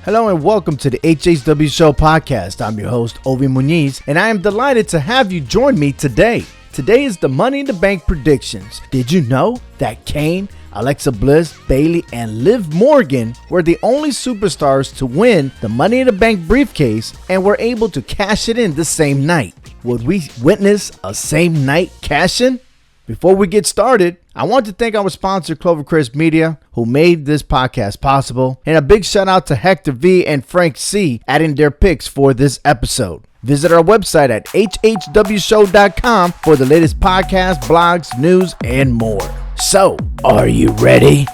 Hello and welcome to the HHWShow podcast. I'm your host, Ovi Muniz, and I am delighted to have you join me today. Today is the Money in the Bank predictions. Did you know that Kane, Alexa Bliss, Bayley, and Liv Morgan were the only superstars to win the Money in the Bank briefcase and were able to cash it in the same night? Would we witness a same night cash-in? Before we get started, I want to thank our sponsor, Clovercrest Media, who made this podcast possible, and a big shout out to Hector V and Frank C adding their picks for this episode. Visit our website at HHWShow.com for the latest podcasts, blogs, news, and more. So, are you ready?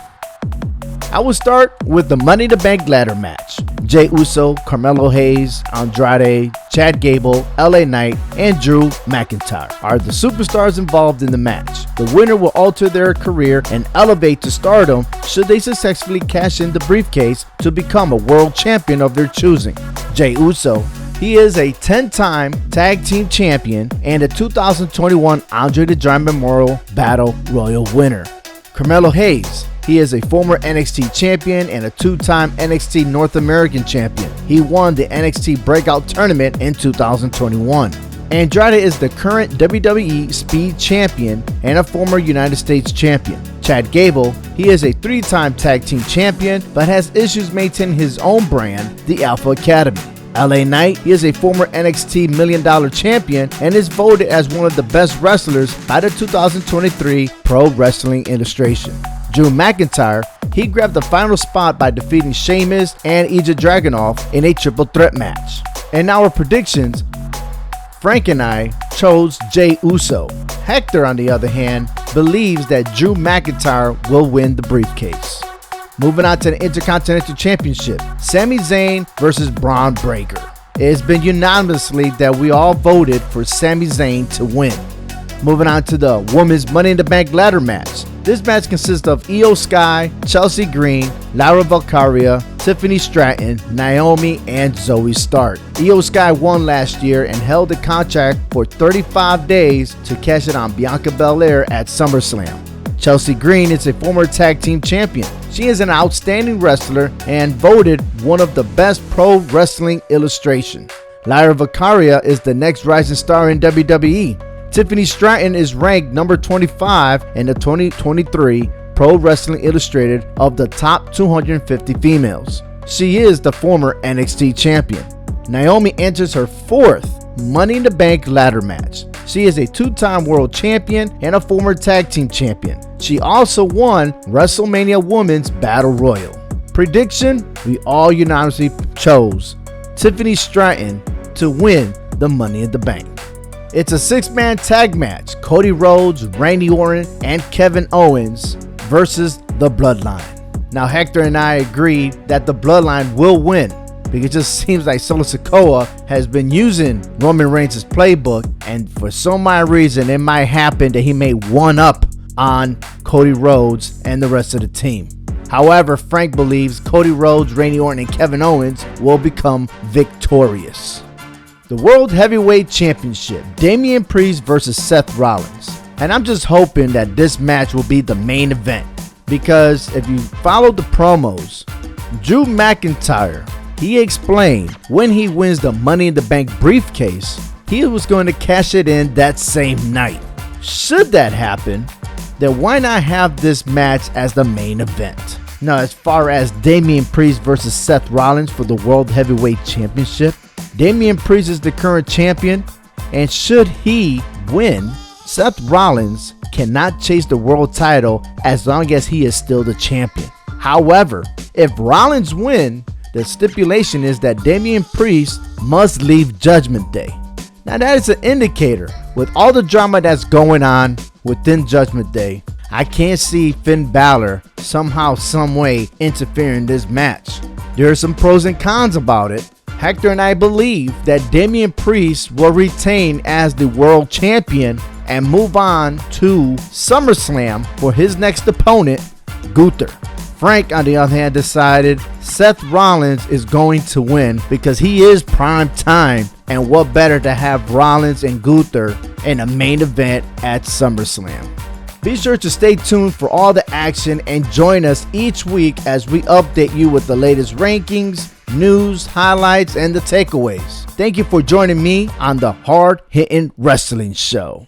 I will start with the Money in the Bank ladder match. Jey Uso, Carmelo Hayes, Andrade, Chad Gable, LA Knight, and Drew McIntyre are the superstars involved in the match. The winner will alter their career and elevate to stardom should they successfully cash in the briefcase to become a world champion of their choosing. Jey Uso, he is a 10-time tag team champion and a 2021 Andre the Giant Memorial Battle Royal winner. Carmelo Hayes, he is a former NXT champion and a 2-time NXT North American champion. He won the NXT Breakout Tournament in 2021. Andrade is the current WWE Speed Champion and a former United States champion. Chad Gable, he is a 3-time tag team champion but has issues maintaining his own brand, the Alpha Academy. LA Knight, he is a former NXT $1 Million champion and is voted as one of the best wrestlers by the 2023 Pro Wrestling Illustration. Drew McIntyre, he grabbed the final spot by defeating Sheamus and Ilja Dragunov in a triple threat match. In our predictions, Frank and I chose Jey Uso. Hector, on the other hand, believes that Drew McIntyre will win the briefcase. Moving on to the Intercontinental Championship, Sami Zayn versus Braun Breaker. It has been unanimously that we all voted for Sami Zayn to win. Moving on to the Women's Money in the Bank ladder match. This match consists of Io Sky, Chelsea Green, Lyra Valkyria, Tiffany Stratton, Naomi, and Zoe Stark. Io Sky won last year and held the contract for 35 days to cash it on Bianca Belair at SummerSlam. Chelsea Green is a former tag team champion. She is an outstanding wrestler and voted one of the best Pro Wrestling Illustration. Lyra Valkyria is the next rising star in WWE. Tiffany Stratton is ranked number 25 in the 2023 Pro Wrestling Illustrated of the top 250 females. She is the former NXT champion. Naomi enters her 4th Money in the Bank ladder match. She is a 2-time world champion and a former tag team champion. She also won WrestleMania Women's Battle Royal. Prediction: we all unanimously chose Tiffany Stratton to win the Money in the Bank. It's a 6-man tag match. Cody Rhodes, Randy Orton, and Kevin Owens versus the Bloodline. Now, Hector and I agreed that the Bloodline will win because it just seems like Solo Sikoa has been using Roman Reigns' playbook, and for some odd reason, it might happen that he may one-up on Cody Rhodes and the rest of the team. However, Frank believes Cody Rhodes, Randy Orton, and Kevin Owens will become victorious. The World Heavyweight Championship, Damian Priest versus Seth Rollins. And I'm just hoping that this match will be the main event, because if you follow the promos, Drew McIntyre, he explained when he wins the Money in the Bank briefcase, he was going to cash it in that same night. Should that happen, then why not have this match as the main event? Now, as far as Damian Priest versus Seth Rollins for the World Heavyweight Championship, Damian Priest is the current champion, and should he win, Seth Rollins cannot chase the world title as long as he is still the champion. However, if Rollins wins, the stipulation is that Damian Priest must leave Judgment Day. Now, that is an indicator. With all the drama that's going on within Judgment Day, I can't see Finn Balor somehow, some way interfering in this match. There are some pros and cons about it. Hector and I believe that Damian Priest will retain as the world champion and move on to SummerSlam for his next opponent, Gunther. Frank, on the other hand, decided Seth Rollins is going to win because he is prime time, and what better to have Rollins and Gunther in a main event at SummerSlam. Be sure to stay tuned for all the action and join us each week as we update you with the latest rankings, news, highlights, and the takeaways. Thank you for joining me on the Hard Hitting Wrestling Show.